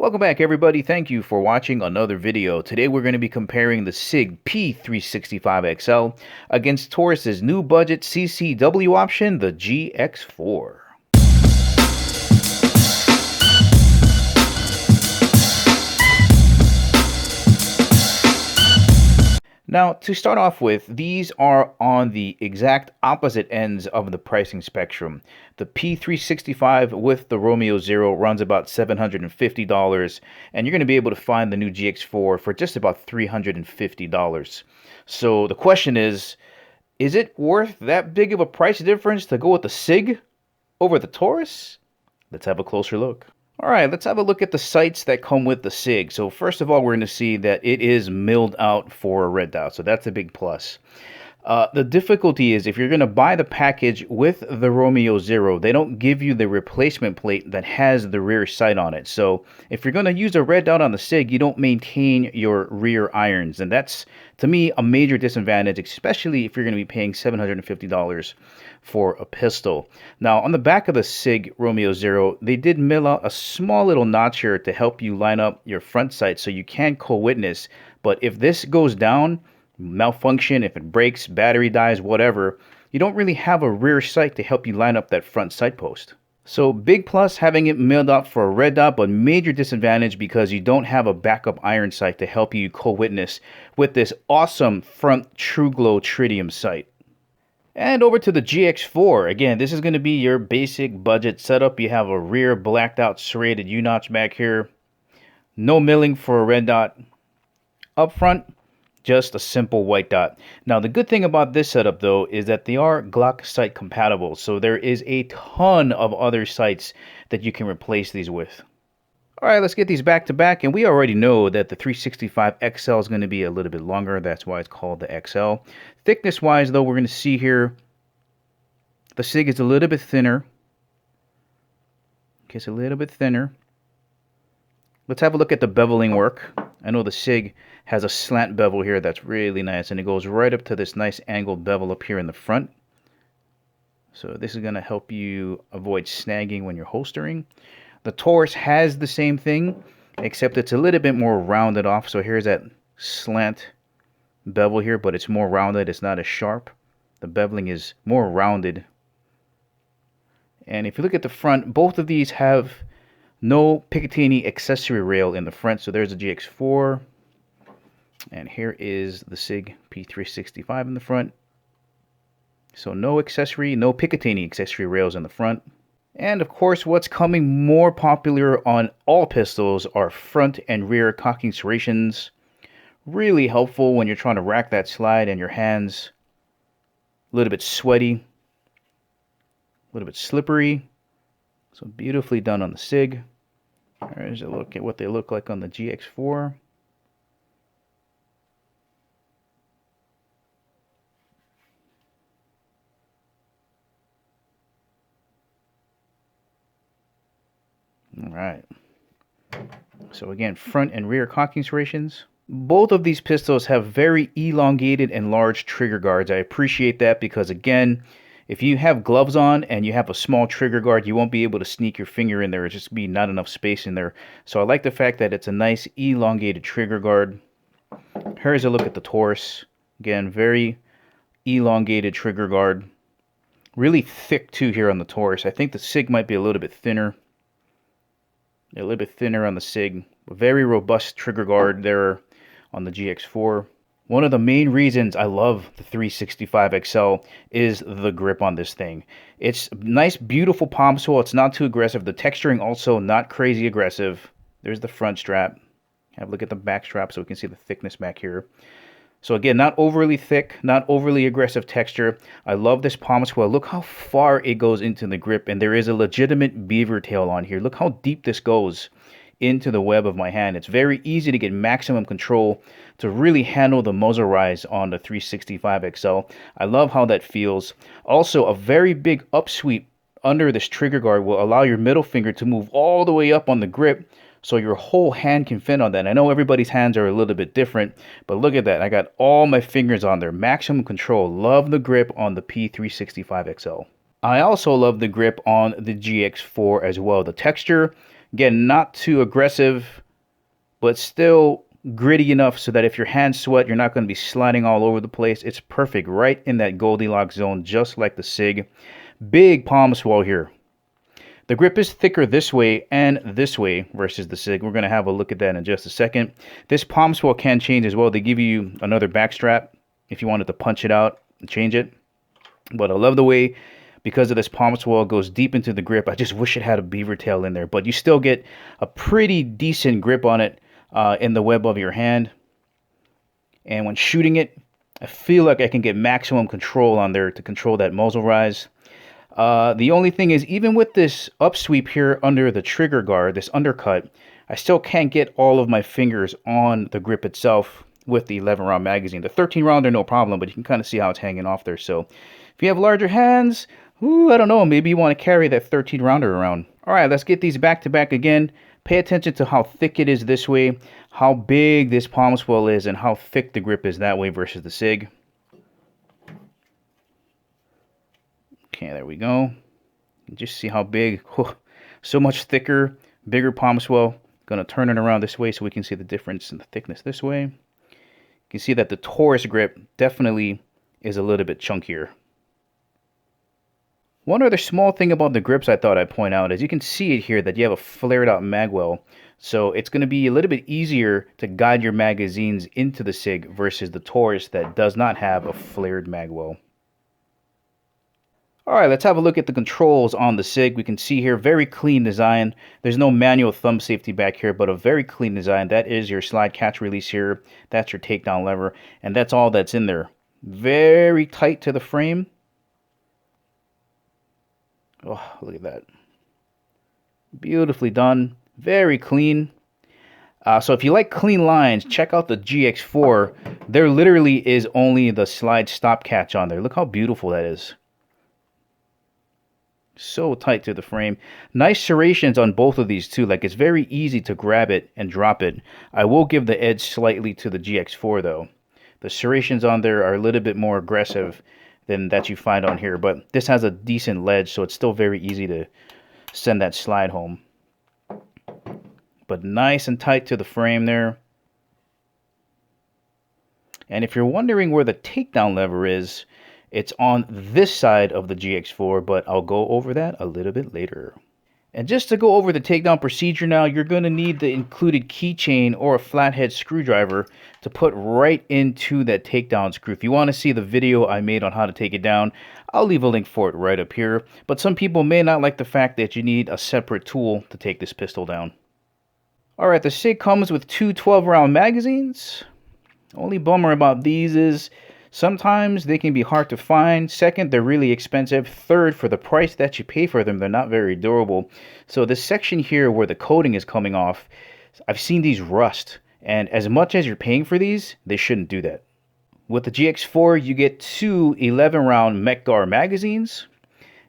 Welcome back everybody, thank you for watching another video. Today we're going to be comparing the Sig P365Xl against Taurus's new budget CCW option, the Gx4. Now, to start off with, these are on the exact opposite ends of the pricing spectrum. The P365 with the Romeo Zero runs about $750, and you're going to be able to find the new Gx4 for just about $350. So the question is it worth that big of a price difference to go with the Sig over the Taurus? Let's have a closer look. All right, let's have a look at the sights that come with the Sig. So first of all, we're going to see that it is milled out for a red dot. So that's a big plus. The difficulty is if you're going to buy the package with the Romeo Zero, they don't give you the replacement plate that has the rear sight on it. So if you're going to use a red dot on the Sig, you don't maintain your rear irons. And that's, to me, a major disadvantage, especially if you're going to be paying $750 for a pistol. Now, on the back of the Sig Romeo Zero, they did mill out a small little notch here to help you line up your front sight so you can co-witness. But if this goes down, malfunction, if it breaks, battery dies, whatever, you don't really have a rear sight to help you line up that front sight post. So big plus having it milled out for a red dot, but major disadvantage because you don't have a backup iron sight to help you co-witness with this awesome front True Glow tritium sight. And over to the Gx4. Again, this is going to be your basic budget setup. You have a rear blacked out serrated U-notch back here. No milling for a red dot. Up front, just a simple white dot. Now, the good thing about this setup, though, is that they are Glock sight compatible. So there is a ton of other sights that you can replace these with. All right, let's get these back to back. And we already know that the 365XL is going to be a little bit longer. That's why it's called the XL. Thickness-wise, though, we're going to see here the Sig is a little bit thinner. Okay, it's a little bit thinner. Let's have a look at the beveling work. I know the Sig has a slant bevel here that's really nice, and it goes right up to this nice angled bevel up here in the front. So this is going to help you avoid snagging when you're holstering. The Taurus has the same thing, except it's a little bit more rounded off. So here's that slant bevel here, but it's more rounded. It's not as sharp. The beveling is more rounded. And if you look at the front, both of these have no Picatinny accessory rail in the front. So there's the Gx4. And here is the Sig P365 in the front. So no accessory, no Picatinny accessory rails in the front. And of course, what's coming more popular on all pistols are front and rear cocking serrations. Really helpful when you're trying to rack that slide and your hands a little bit sweaty, a little bit slippery. So beautifully done on the Sig. There's a look at what they look like on the Gx4. All right. So again, front and rear cocking serrations. Both of these pistols have very elongated and large trigger guards. I appreciate that because, again, if you have gloves on and you have a small trigger guard, you won't be able to sneak your finger in there. It's just be not enough space in there. So I like the fact that it's a nice elongated trigger guard. Here's a look at the Taurus. Again, very elongated trigger guard. Really thick too here on the Taurus. I think the Sig might be a little bit thinner. A little bit thinner on the Sig. A very robust trigger guard there on the Gx4. One of the main reasons I love the 365XL is the grip on this thing. It's nice, beautiful palm swell. It's not too aggressive. The texturing also not crazy aggressive. There's the front strap. Have a look at the back strap so we can see the thickness back here. So again, not overly thick, not overly aggressive texture. I love this palm swell. Look how far it goes into the grip, and there is a legitimate beaver tail on here. Look how deep this goes into the web of my hand. It's very easy to get maximum control to really handle the muzzle rise on the 365XL. I love how that feels. Also, a very big upsweep under this trigger guard will allow your middle finger to move all the way up on the grip, so your whole hand can fit on that. I know everybody's hands are a little bit different, but look at that. I got all my fingers on there. Maximum control. Love the grip on the P365XL. I also love the grip on the Gx4 as well. The texture Again, not too aggressive, but still gritty enough so that if your hands sweat, you're not going to be sliding all over the place. It's perfect, right in that Goldilocks zone, just like the Sig. Big palm swell here. The grip is thicker this way and this way versus the Sig. We're going to have a look at that in just a second. This palm swell can change as well. They give you another back strap if you wanted to punch it out and change it. But I love the way, because of this palm swell, it goes deep into the grip. I just wish it had a beaver tail in there, but you still get a pretty decent grip on it in the web of your hand. And when shooting it, I feel like I can get maximum control on there to control that muzzle rise. The only thing is, even with this upsweep here under the trigger guard, this undercut, I still can't get all of my fingers on the grip itself with the 11 round magazine. The 13 rounder, no problem, but you can kind of see how it's hanging off there. So if you have larger hands, I don't know, maybe you want to carry that 13 rounder around. All right, let's get these back to back again. Pay attention to how thick it is this way, how big this palm swell is, and how thick the grip is that way versus the Sig. Okay, there we go. Just see how big, so much thicker, bigger palm swell. Gonna turn it around this way so we can see the difference in the thickness this way. You can see that the Taurus grip definitely is a little bit chunkier. One other small thing about the grips I thought I'd point out is you can see it here that you have a flared out magwell. So it's going to be a little bit easier to guide your magazines into the Sig versus the Taurus that does not have a flared magwell. Alright, let's have a look at the controls on the Sig. We can see here, very clean design. There's no manual thumb safety back here, but a very clean design. That is your slide catch release here. That's your takedown lever. And that's all that's in there. Very tight to the frame. Oh, look at that. Beautifully done. Very clean. So if you like clean lines, check out the Gx4. There literally is only the slide stop catch on there. Look how beautiful that is. So tight to the frame. Nice serrations on both of these too. Like, it's very easy to grab it and drop it. I will give the edge slightly to the Gx4 though. The serrations on there are a little bit more aggressive than that you find on here, but this has a decent ledge, so it's still very easy to send that slide home. But nice and tight to the frame there. And if you're wondering where the takedown lever is, it's on this side of the Gx4, but I'll go over that a little bit later. And just to go over the takedown procedure now, you're going to need the included keychain or a flathead screwdriver to put right into that takedown screw. If you want to see the video I made on how to take it down, I'll leave a link for it right up here. But some people may not like the fact that you need a separate tool to take this pistol down. Alright, the Sig comes with two 12-round magazines. Only bummer about these is sometimes they can be hard to find. Second, they're really expensive. Third, for the price that you pay for them, they're not very durable. So this section here where the coating is coming off, I've seen these rust. And as much as you're paying for these, they shouldn't do that. With the Gx4, you get two 11-round Mech-Gar magazines.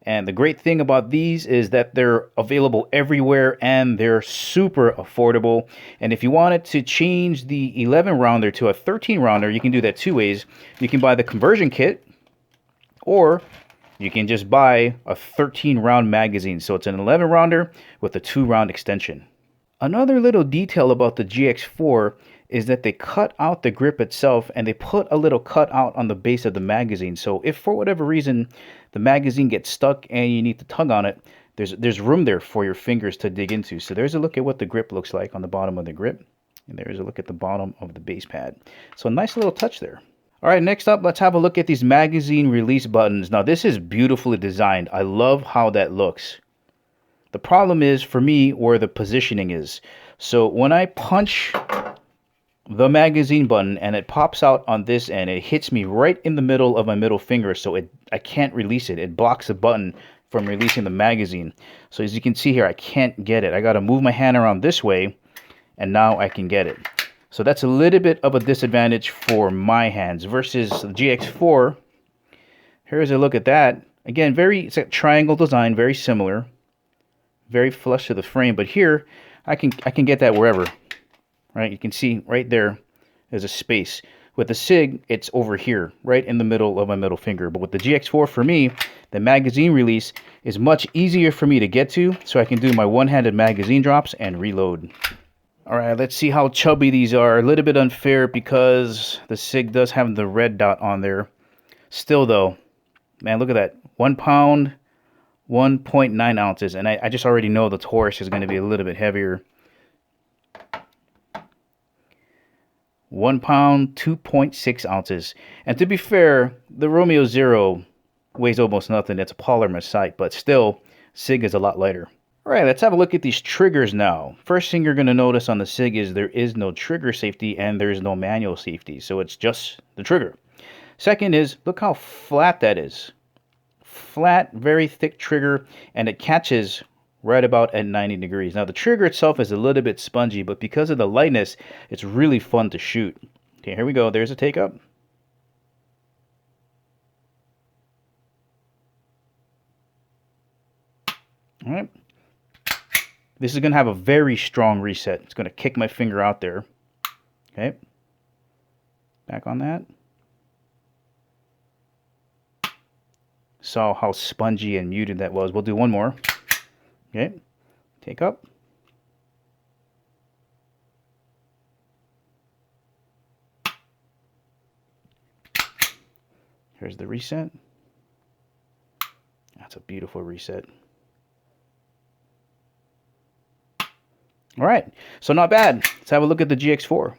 And the great thing about these is that they're available everywhere and they're super affordable. And if you wanted to change the 11 rounder to a 13 rounder, you can do that two ways. You can buy the conversion kit, or you can just buy a 13 round magazine. So it's an 11 rounder with a 2-round extension. Another little detail about the Gx4 is that they cut out the grip itself and they put a little cut out on the base of the magazine. So if for whatever reason the magazine gets stuck and you need to tug on it, there's room there for your fingers to dig into. So there's a look at what the grip looks like on the bottom of the grip. And there's a look at the bottom of the base pad. So a nice little touch there. All right, next up, let's have a look at these magazine release buttons. Now this is beautifully designed. I love how that looks. The problem is for me where the positioning is. So when I punch the magazine button and it pops out on this end, it hits me right in the middle of my middle finger, so I can't release it. It blocks the button from releasing the magazine. So as you can see here, I can't get it. I got to move my hand around this way and now I can get it. So that's a little bit of a disadvantage for my hands versus the Gx4. Here's a look at that. Again, it's a triangle design, very similar, very flush to the frame, but here I can get that wherever. Right, you can see right there there's a space. With the Sig, it's over here, right in the middle of my middle finger. But with the Gx4, for me, the magazine release is much easier for me to get to, so I can do my one-handed magazine drops and reload. All right, let's see how chubby these are. A little bit unfair because the Sig does have the red dot on there. Still, though, man, look at that. 1 pound, 1.9 ounces. And I just already know the Taurus is going to be a little bit heavier. 1 pound, 2.6 ounces. And to be fair, the Romeo Zero weighs almost nothing. It's a polymer sight, but still, Sig is a lot lighter. All right, let's have a look at these triggers now. First thing you're going to notice on the Sig is there is no trigger safety and there is no manual safety, so it's just the trigger. Second is, look how flat that is. Flat, very thick trigger, and it catches right about at 90 degrees. Now the trigger itself is a little bit spongy, but because of the lightness, it's really fun to shoot. Okay, here we go. There's a take up. All right. This is going to have a very strong reset. It's going to kick my finger out there. Okay. Back on that. Saw how spongy and muted that was. We'll do one more. Okay, take up. Here's the reset. That's a beautiful reset. All right, so not bad. Let's have a look at the Gx4.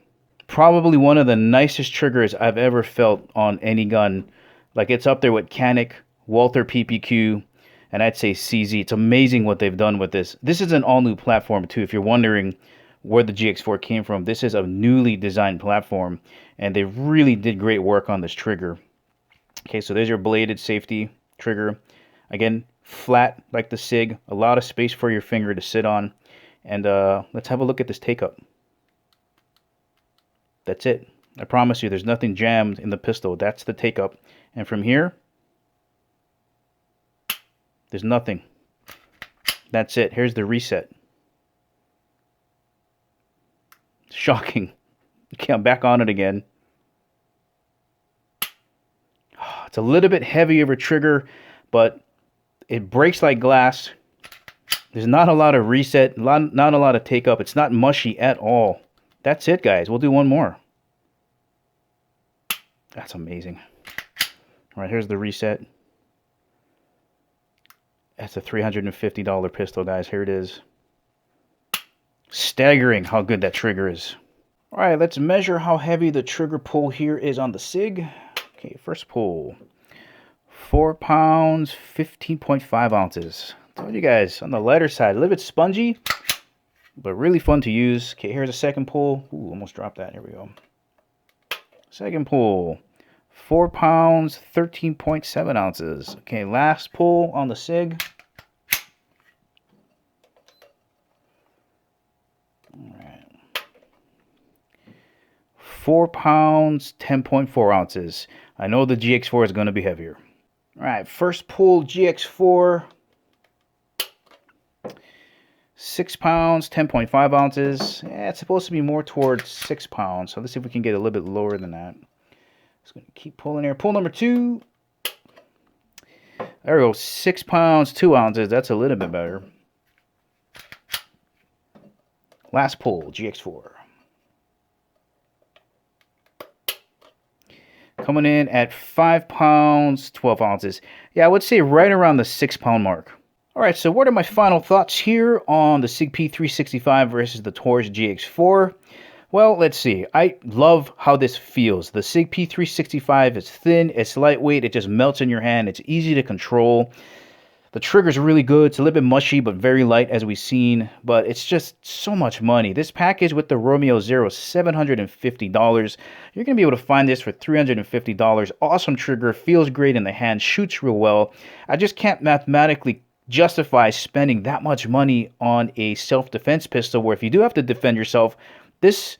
Probably one of the nicest triggers I've ever felt on any gun. Like, it's up there with Canic, Walther PPQ, and I'd say CZ. It's amazing what they've done with this. This is an all-new platform, too. If you're wondering where the Gx4 came from, this is a newly designed platform, and they really did great work on this trigger. Okay, so there's your bladed safety trigger. Again, flat like the Sig. A lot of space for your finger to sit on. And let's have a look at this take-up. That's it. I promise you, there's nothing jammed in the pistol. That's the take-up. And from here, there's nothing. That's it. Here's the reset. Shocking. Okay, I'm back on it again. It's a little bit heavier of a trigger, but it breaks like glass. There's not a lot of reset, not a lot of take up. It's not mushy at all. That's it, guys. We'll do one more. That's amazing. All right, here's the reset. That's a $350 pistol, guys. Here it is. Staggering how good that trigger is. All right, let's measure how heavy the trigger pull here is on the Sig. Okay, first pull. 4 pounds, 15.5 ounces. Told you guys, on the lighter side, a little bit spongy, but really fun to use. Okay, here's a second pull. Ooh, almost dropped that. Here we go. Second pull. 4 pounds, 13.7 ounces. Okay, last pull on the Sig. All right. 4 pounds, 10.4 ounces. I know the Gx4 is going to be heavier. All right, first pull, Gx4. 6 pounds, 10.5 ounces. Yeah, it's supposed to be more towards 6 pounds. So let's see if we can get a little bit lower than that. Just going to keep pulling here. Pull number 2. There we go. 6 pounds, 2 ounces. That's a little bit better. Last pull, Gx4. Coming in at 5 pounds, 12 ounces. Yeah, I would say right around the 6 pound mark. All right, so what are my final thoughts here on the Sig P365 versus the Taurus Gx4? Well, let's see. I love how this feels. The Sig P365 is thin, it's lightweight, it just melts in your hand, it's easy to control. The trigger's really good. It's a little bit mushy, but very light, as we've seen. But it's just so much money. This package with the Romeo Zero, $750. You're going to be able to find this for $350. Awesome trigger. Feels great in the hand. Shoots real well. I just can't mathematically justify spending that much money on a self-defense pistol where if you do have to defend yourself, this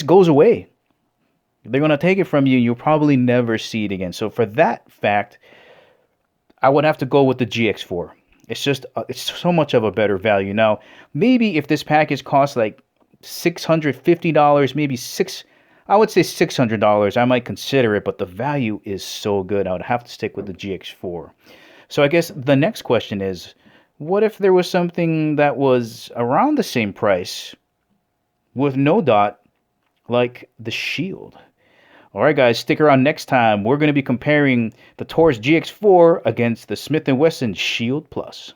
goes away. They're going to take it from you and you'll probably never see it again. So for that fact, I would have to go with the Gx4. It's so much of a better value. Now, maybe if this package costs like $650, maybe I would say $600. I might consider it, but the value is so good. I would have to stick with the GX4. So I guess the next question is, what if there was something that was around the same price with no dot, like the Shield? All right, guys, stick around next time. We're going to be comparing the Taurus GX4 against the Smith & Wesson Shield Plus.